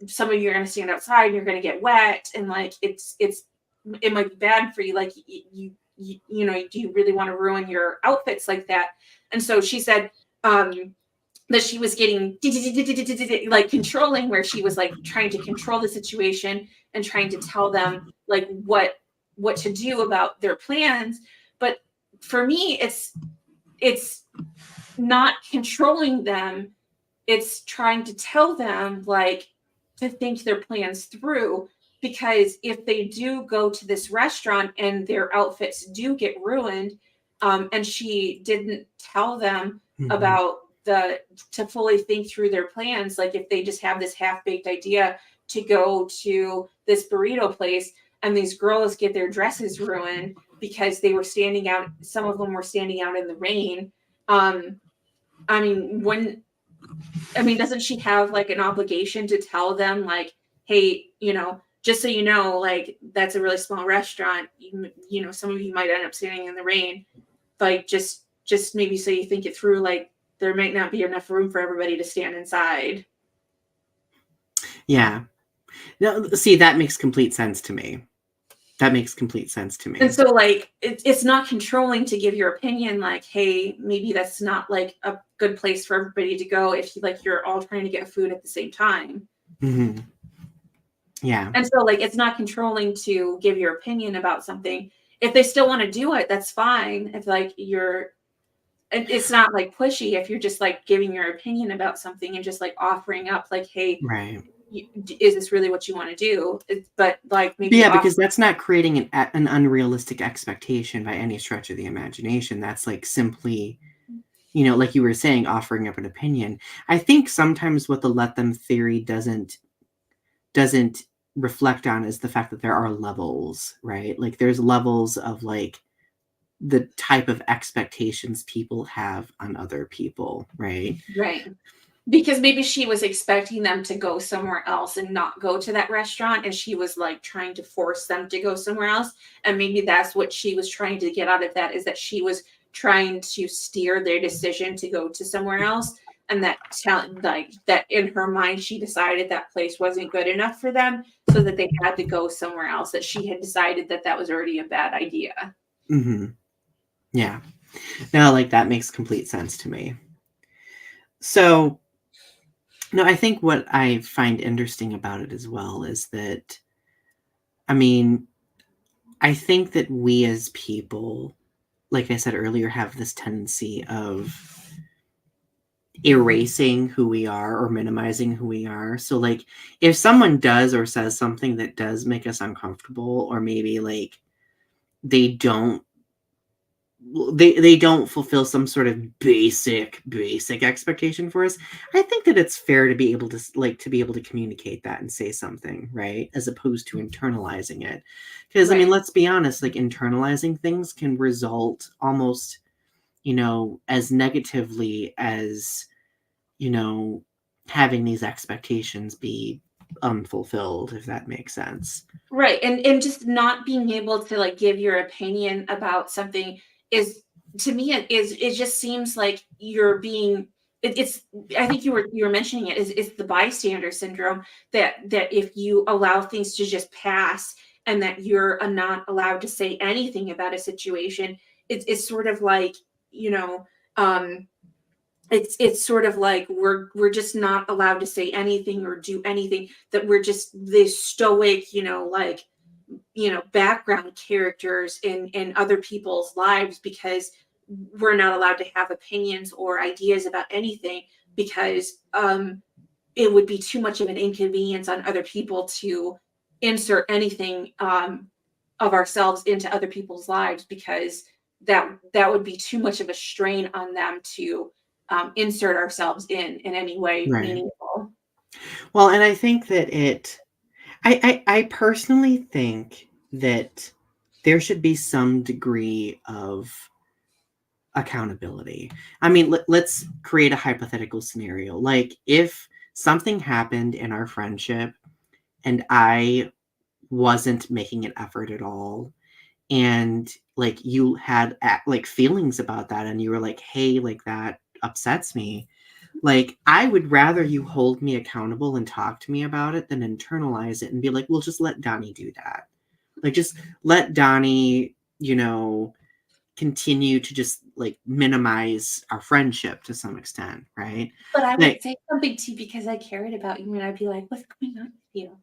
some of you are gonna stand outside and you're gonna get wet, and like it might be bad for you. Like you know, do you really want to ruin your outfits like that? And so she said that she was getting like controlling, where she was like trying to control the situation and trying to tell them like what to do about their plans. But for me, it's not controlling them. It's trying to tell them like to think their plans through, because if they do go to this restaurant and their outfits do get ruined, and she didn't tell them about to fully think through their plans, like if they just have this half-baked idea to go to this burrito place and these girls get their dresses ruined because they were standing out, some of them were standing out in the rain. I mean, doesn't she have like an obligation to tell them like, hey, you know, just so you know, like that's a really small restaurant. You know, some of you might end up standing in the rain. Like just maybe so you think it through, like there might not be enough room for everybody to stand inside. Yeah. No, see, that makes complete sense to me. That makes complete sense to me. And so, like, it's not controlling to give your opinion, like, hey, maybe that's not like a good place for everybody to go if you're all trying to get food at the same time. Mm-hmm. Yeah. And so, like, it's not controlling to give your opinion about something. If they still want to do it, that's fine. If like it's not like pushy if you're just like giving your opinion about something and just like offering up, like, hey, Right. is this really what you want to do? But like maybe because that's not creating an unrealistic expectation by any stretch of the imagination. That's like simply, like you were saying, offering up an opinion. I think sometimes what the let them theory doesn't reflect on is the fact that there are levels, right? Like there's levels of like the type of expectations people have on other people, right? Right. Because maybe she was expecting them to go somewhere else and not go to that restaurant, and she was like trying to force them to go somewhere else. And maybe that's what she was trying to get out of that, is that she was trying to steer their decision to go to somewhere else. And that in her mind, she decided that place wasn't good enough for them, so that they had to go somewhere else, that she had decided that was already a bad idea. Mm-hmm. Yeah. No, like that makes complete sense to me. So, no, I think what I find interesting about it as well is that, I mean, I think that we as people, like I said earlier, have this tendency of erasing who we are or minimizing who we are. So like if someone does or says something that does make us uncomfortable, or maybe like they don't fulfill some sort of basic expectation for us, I think that it's fair to be able to communicate that and say something, right? As opposed to internalizing it. Because Right. I mean, let's be honest, like internalizing things can result almost, as negatively as, having these expectations be unfulfilled, if that makes sense. Right. And just not being able to like give your opinion about something is, to me, it just seems like you're being it's I think you were mentioning it, is it's the bystander syndrome, that if you allow things to just pass and that you're not allowed to say anything about a situation, it's sort of like, um it's sort of like we're just not allowed to say anything or do anything, that we're just this stoic, background characters in other people's lives, because we're not allowed to have opinions or ideas about anything, because it would be too much of an inconvenience on other people to insert anything of ourselves into other people's lives, because that would be too much of a strain on them to insert ourselves in any way meaningful. Well, and I think that I personally think that there should be some degree of accountability. I mean, let's create a hypothetical scenario. Like if something happened in our friendship and I wasn't making an effort at all, and like you had like feelings about that, and you were like, hey, like that upsets me, like I would rather you hold me accountable and talk to me about it than internalize it and be like, well, just let Donny do that. Like just let Donny, continue to just like minimize our friendship to some extent, right? But I would Like, say something to you because I cared about you, and I'd be like, what's going on with you?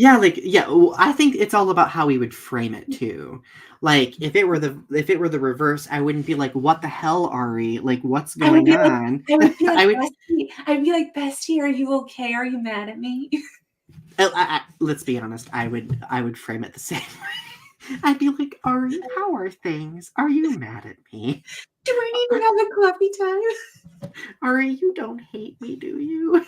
I think it's all about how we would frame it too. Like if it were the reverse, I wouldn't be like, what the hell, Ari? Like what's going on? I would be like, I would Bestie. I'd be like, Bestie, are you okay? Are you mad at me? let's be honest, I would frame it the same way. I'd be like, Ari, how are things? Are you mad at me? Do I need to have a coffee time? Ari, you don't hate me, do you?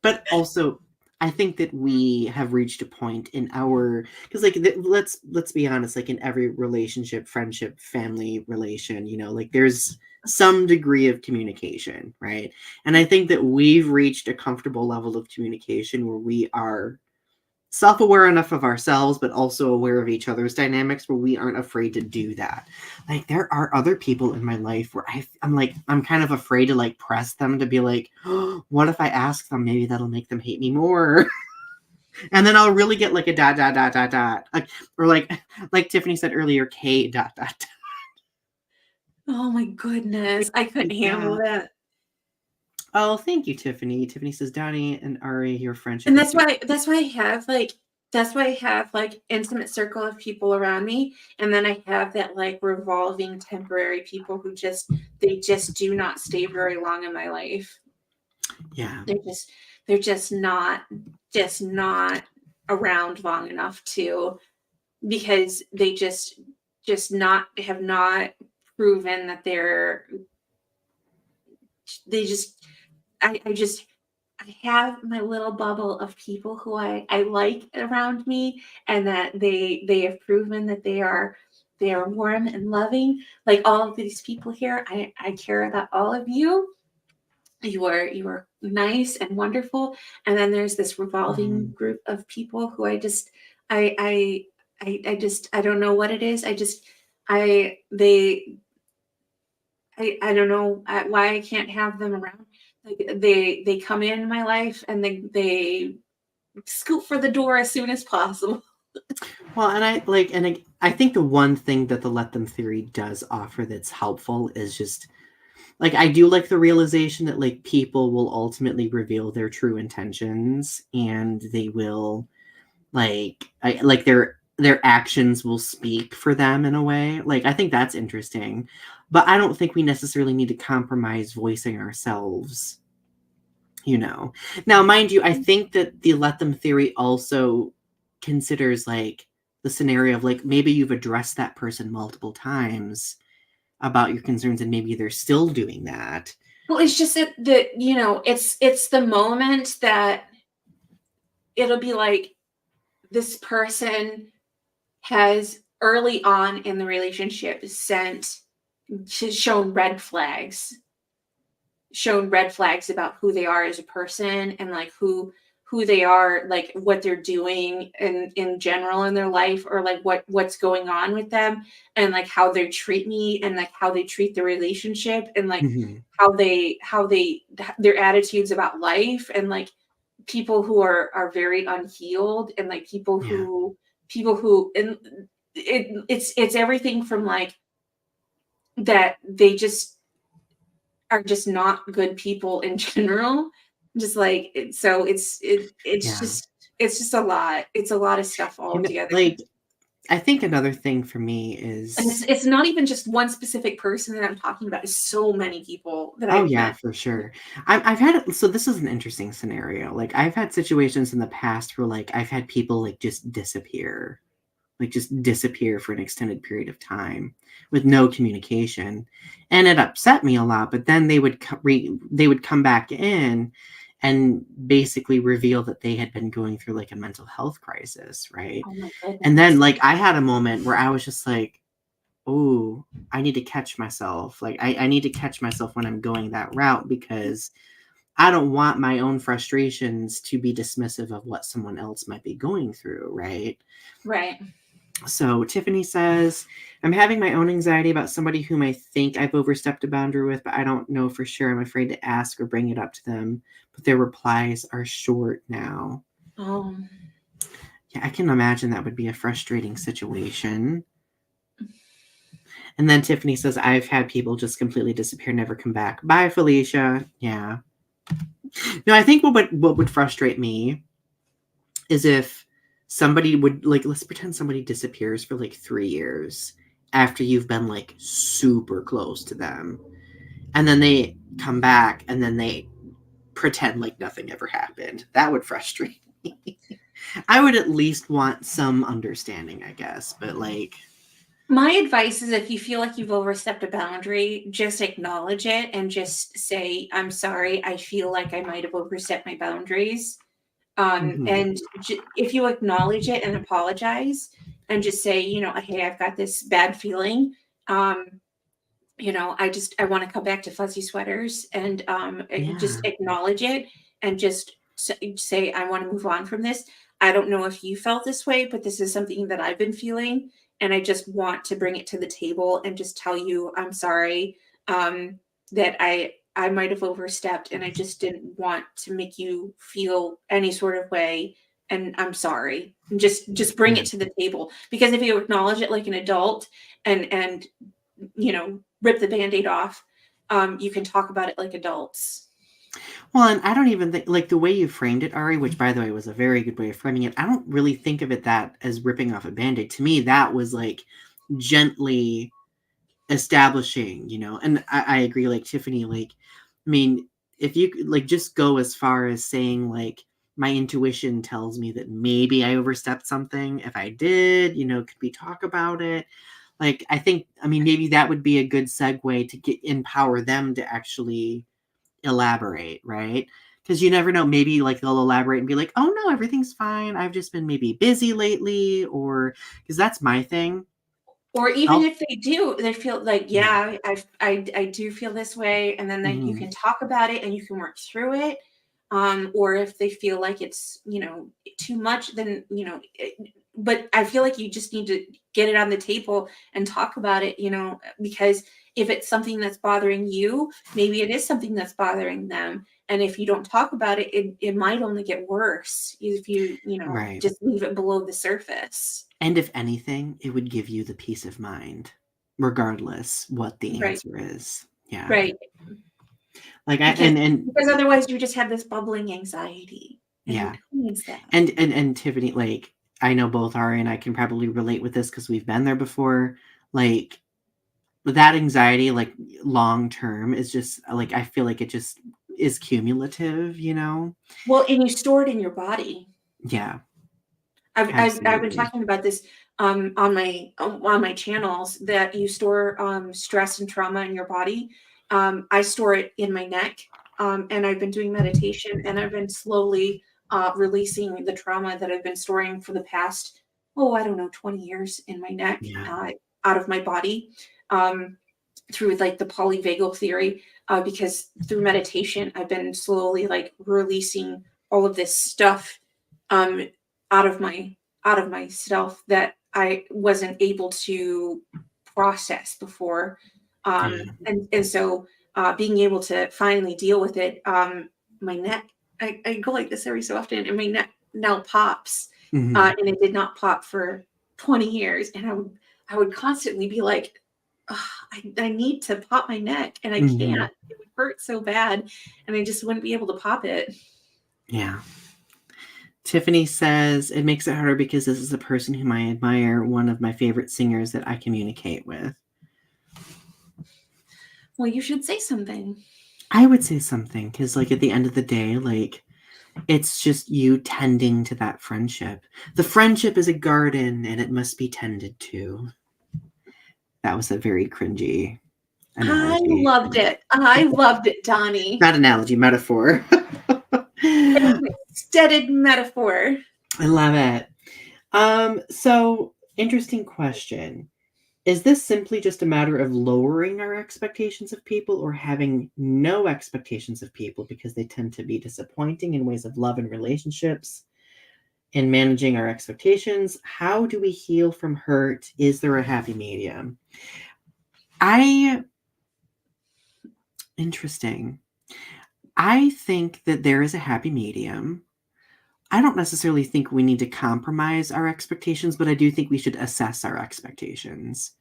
But also, I think that we have reached a point in our, because like let's be honest, like in every relationship, friendship, family relation, like there's some degree of communication, right? And I think that we've reached a comfortable level of communication where we are self-aware enough of ourselves, but also aware of each other's dynamics, where we aren't afraid to do that. Like there are other people in my life where I'm kind of afraid to like press them to be like, oh, what if I ask them? Maybe that'll make them hate me more. And then I'll really get like a dot, dot, dot, dot, dot. Or like Tiffany said earlier, K dot, dot, dot. Oh my goodness. I couldn't handle that. Oh, thank you, Tiffany. Tiffany says, Donny and Ari, your friendship And is that's why I have like intimate circle of people around me. And then I have that like revolving temporary people who they just do not stay very long in my life. yeah. They're just not around long enough to, because they just not have not proven that they just I have my little bubble of people who I like around me, and that they have proven that they are warm and loving. Like all of these people here, I care about all of you. You are nice and wonderful. And then there's this revolving group of people who I I don't know what it is. I they I don't know why I can't have them around. Like they come in my life and they scoot for the door as soon as possible. Well, and I think the one thing that the let them theory does offer that's helpful is just like I do like the realization that like people will ultimately reveal their true intentions, and they will like their actions will speak for them in a way. Like I think that's interesting, but I don't think we necessarily need to compromise voicing ourselves. Now, mind you, I think that the let them theory also considers like the scenario of like maybe you've addressed that person multiple times about your concerns, and maybe they're still doing that. Well, it's just that it's the moment that it'll be like this person has early on in the relationship shown red flags about who they are as a person, and like who they are, like what they're doing in general in their life, or like what's going on with them, and like how they treat me, and like how they treat the relationship, and like Mhm. how their attitudes about life, and like people who are very unhealed, and like Yeah. people who and it's everything from like that they just are just not good people in general. Just like so Yeah. it's just a lot. It's a lot of stuff all together. Like I think another thing for me And is it's not even just one specific person that I'm talking about. It's so many people that oh I've yeah, met. for sure. I've had so this is an interesting scenario. Like I've had situations in the past where like I've had people like just disappear for an extended period of time with no communication, and it upset me a lot. But then they would come back in and basically reveal that they had been going through like a mental health crisis, right? Oh my And then goodness. like I had a moment where I was just like, oh, I need to catch myself. Like I need to catch myself when I'm going that route, because I don't want my own frustrations to be dismissive of what someone else might be going through, right? Right. So Tiffany says, I'm having my own anxiety about somebody whom I think I've overstepped a boundary with, but I don't know for sure. I'm afraid to ask or bring it up to them, but their replies are short now. Oh. Yeah, I can imagine that would be a frustrating situation. And then Tiffany says, I've had people just completely disappear, never come back. Bye, Felicia. Yeah. No, I think what would frustrate me is if somebody would like, let's pretend somebody disappears for like 3 years after you've been like super close to them, and then they come back and then they pretend like nothing ever happened. That would frustrate me. I would at least want some understanding, I guess, but like My advice is, if you feel like you've overstepped a boundary, just acknowledge it and just say, I'm sorry, I feel like I might have overstepped my boundaries. mhm. And if you acknowledge it and apologize and just say, hey, I've got this bad feeling. I want to come back to fuzzy sweaters, and just Yeah. acknowledge it, and just say, I want to move on from this. I don't know if you felt this way, but this is something that I've been feeling. And I just want to bring it to the table and just tell you, I'm sorry, that I might have overstepped, and I just didn't want to make you feel any sort of way. and I'm sorry. And just bring it to the table. Because if you acknowledge it like an adult and rip the Band-Aid off, you can talk about it like adults. Well, and I don't even think, like, the way you framed it, Ari, which, by the way, was a very good way of framing it, I don't really think of it that as ripping off a Band-Aid. To me, that was, like, gently establishing, and I agree, like, Tiffany, like, I mean, if you could, like, just go as far as saying, like, my intuition tells me that maybe I overstepped something. If I did, could we talk about it? Like, I mean, maybe that would be a good segue to empower them to actually elaborate, right? Because you never know, maybe like they'll elaborate and be like, oh no, everything's fine, I've just been maybe busy lately, or because that's my thing. Or even if they do, they feel like, Yeah. I do feel this way, and then you Mhm. can talk about it and you can work through it. Or if they feel like it's too much, then but I feel like you just need to get it on the table and talk about it, because if it's something that's bothering you, maybe it is something that's bothering them. And if you don't talk about it, it might only get worse if you Right. just leave it below the surface. And if anything, it would give you the peace of mind, regardless what the Right. answer is. Yeah. Right. Like because otherwise you just have this bubbling anxiety. And yeah. who needs that? And Tiffany, like, I know both Ari and I can probably relate with this because we've been there before. Like, that anxiety, like, long term is just like, I feel like it just is cumulative, Well, and you store it in your body. Yeah. I've been Absolutely. talking about this on my channels, that you store stress and trauma in your body. I store it in my neck, and I've been doing meditation, and I've been slowly releasing the trauma that I've been storing for the past 20 years in my neck, Yeah. out of my body, through like the polyvagal theory, because through meditation I've been slowly like releasing all of this stuff um, out of myself that I wasn't able to process before, Yeah. and so being able to finally deal with it, my neck, I go like this every so often, and my neck now pops, Mhm. and it did not pop for 20 years, and I would constantly be like, I need to pop my neck, and I Mhm. can't. It would hurt so bad, and I just wouldn't be able to pop it. Yeah. Tiffany says, it makes it harder because this is a person whom I admire, one of my favorite singers that I communicate with. Well, you should say something. I would say something because, like, at the end of the day, like, it's just you tending to that friendship. The friendship is a garden and it must be tended to. That was a very cringy analogy. I loved it, Donny. Not analogy, metaphor. Extended metaphor. I love it. So interesting question. Is this simply just a matter of lowering our expectations of people or having no expectations of people because they tend to be disappointing in ways of love and relationships? In managing our expectations, how do we heal from hurt? Is there a happy medium? Interesting. I think that there is a happy medium. I don't necessarily think we need to compromise our expectations, but I do think we should assess our expectations.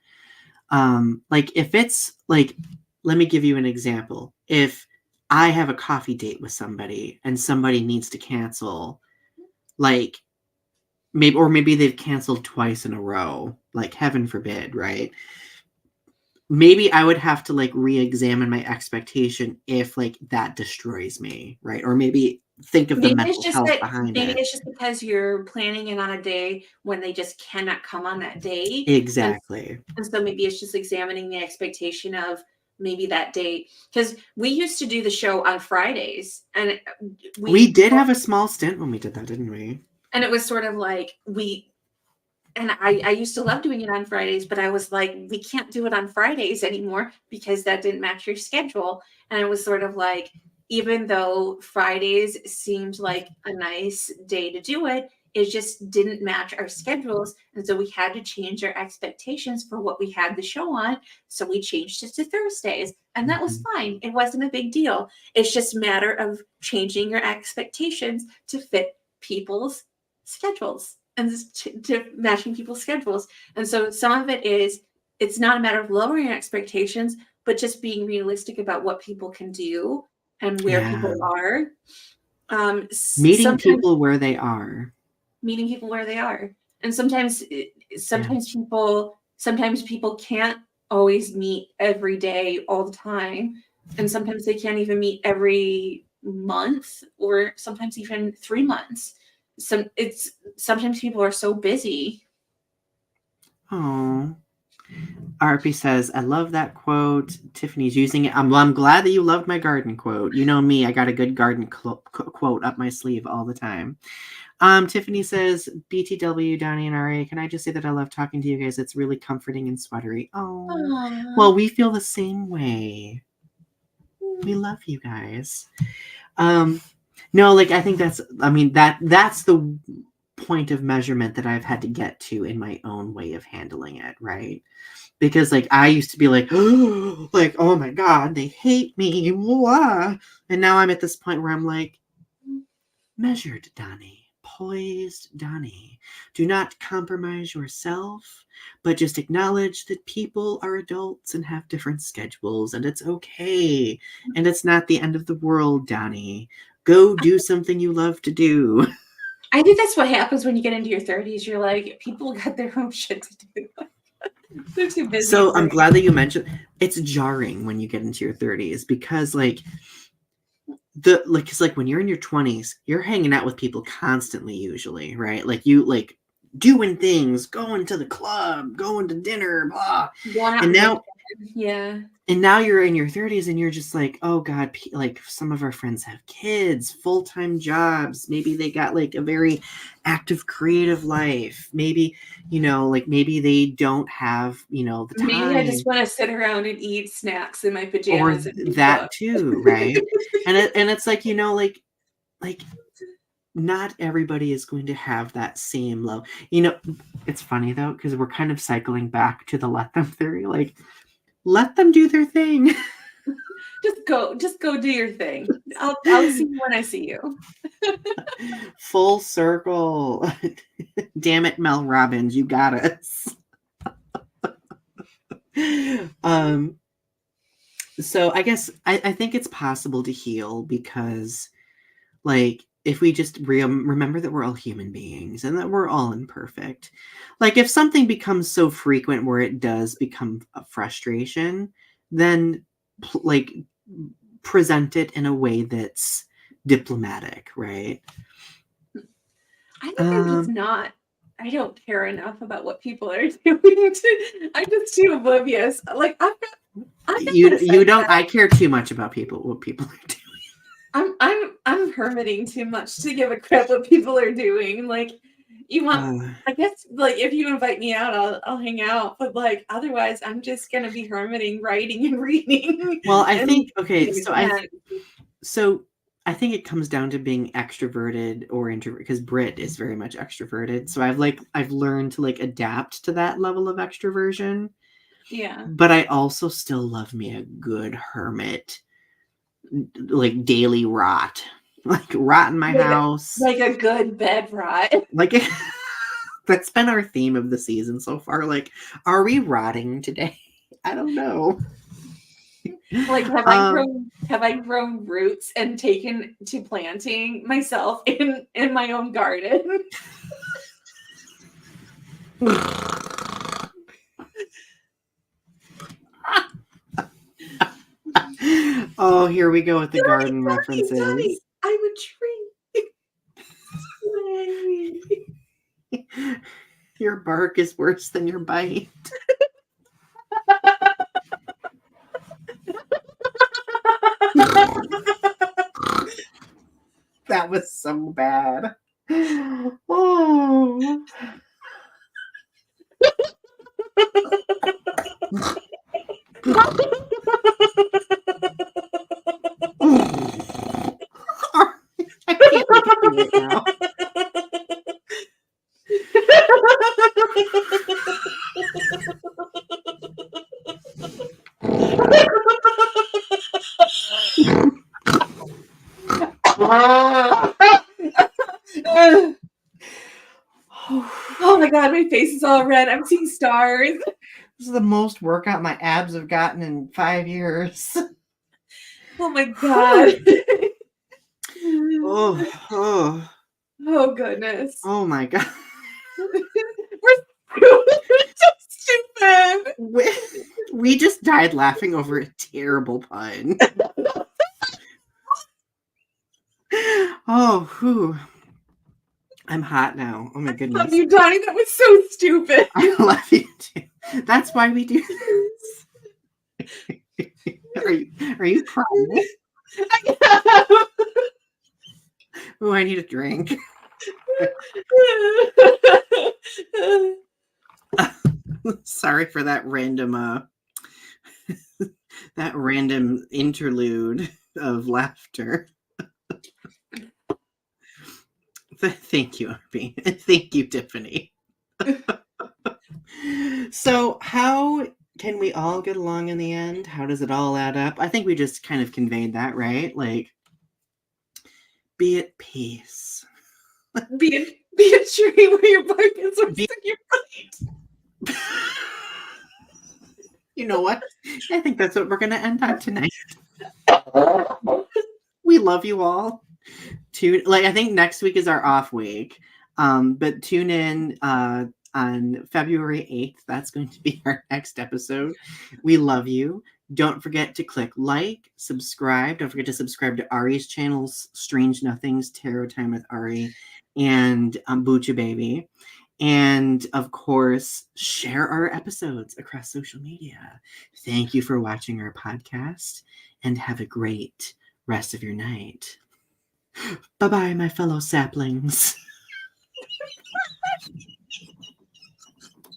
Like, if it's like, let me give you an example. If I have a coffee date with somebody and somebody needs to cancel, like, maybe they've canceled twice in a row, like, heaven forbid, right? Maybe I would have to, like, re-examine my expectation if, like, that destroys me, right? Or maybe think of the mental health behind Maybe it. it's just because you're planning it on a day when they just cannot come on that day. Exactly. And so maybe it's just examining the expectation of maybe that day. Because we used to do the show on Fridays, and We did have a small stint when we did that, didn't we? And it was sort of like I used to love doing it on Fridays, but I was like, we can't do it on Fridays anymore because that didn't match your schedule. And it was sort of like, even though Fridays seemed like a nice day to do it, it just didn't match our schedules. And so we had to change our expectations for what we had the show on. So we changed it to Thursdays, and that was fine. It wasn't a big deal. It's just a matter of changing your expectations to fit people's schedules and to matching people's schedules. And so some of it is, it's not a matter of lowering expectations, but just being realistic about what people can do and where people are. Meeting people where they are. Meeting people where they are. And sometimes people can't always meet every day all the time. And sometimes they can't even meet every month, or sometimes even 3 months. Sometimes people are so busy. Oh, RP says, I love that quote. Tiffany's using it. I'm glad that you loved my garden quote. You know me, I got a good garden quote up my sleeve all the time. Tiffany says, BTW, Donny and Ari, can I just say that I love talking to you guys? It's really comforting and sweatery. Oh, aww. Well, we feel the same way. We love you guys. No, like, I think that's the point of measurement that I've had to get to in my own way of handling it, right? Because, like, I used to be like, oh, like, oh my God, they hate me, blah. And now I'm at this point where I'm like, measured, Donny, poised, Donny. Do not compromise yourself, but just acknowledge that people are adults and have different schedules, and it's okay. And it's not the end of the world, Donny. Go do something you love to do. I think that's what happens when you get into your 30s. You're like, people got their own shit to do. They're too busy. So I'm glad that you mentioned it's jarring when you get into your 30s, because because when you're in your 20s, you're hanging out with people constantly, usually, right? Like you like doing things, going to the club, going to dinner, blah. And now, and now you're in your 30s and you're just like, oh God, like some of our friends have kids, full-time jobs. Maybe they got like a very active creative life. Maybe, like maybe they don't have, the time. Maybe I just want to sit around and eat snacks in my pajamas. Or that too, right? and it's like, like not everybody is going to have that same love. It's funny though, because we're kind of cycling back to the let them theory. Like, let them do their thing. Just go do your thing. I'll see you when I see you. Full circle. Damn it, Mel Robbins, you got us. So I guess I think it's possible to heal, because like if we just remember that we're all human beings and that we're all imperfect. Like if something becomes so frequent where it does become a frustration, then like present it in a way that's diplomatic, right? I think I'm just not. I don't care enough about what people are doing. I'm just too oblivious. Like I'm you don't. I care too much about what people are doing. I'm hermiting too much to give a crap what people are doing. Like, you want, I guess, like if you invite me out, I'll hang out. But like otherwise, I'm just gonna be hermiting, writing, and reading. Well, I think so I think it comes down to being extroverted or introverted, because Brit is very much extroverted. So I've learned to like adapt to that level of extroversion. Yeah. But I also still love me a good hermit, like daily rot, like rot in my house, like a good bed rot. Like that's been our theme of the season so far. Like, are we rotting today? I don't know. Like, have I grown roots and taken to planting myself in my own garden? Oh, here we go with the garden references. Donny, I'm a tree. Your bark is worse than your bite. That was so bad. Oh. I can't look at you right now. God, my face is all red. I'm seeing stars. This is the most workout my abs have gotten in 5 years. Oh my God. Oh Goodness. oh my God. We're so stupid. We just died laughing over a terrible pun. Oh, whew. I'm hot now. Oh my I goodness. love you, Donny. That was so stupid. I love you too. That's why we do this. Are you crying? Oh, I need a drink. Sorry for that random interlude of laughter. Thank you, Arby. Thank you, Tiffany. So how can we all get along in the end? How does it all add up? I think we just kind of conveyed that, right? Like, be at peace. Be a tree where your bark is or stick your right. You know what? I think that's what we're going to end on tonight. We love you all. I think next week is our off week. But tune in on February 8th. That's going to be our next episode. We love you. Don't forget to click like, subscribe. Don't forget to subscribe to Ari's channels, Strange Nothings, Tarot Time with Ari, and Bucha Baby. And of course, share our episodes across social media. Thank you for watching our podcast and have a great rest of your night. Bye-bye, my fellow saplings.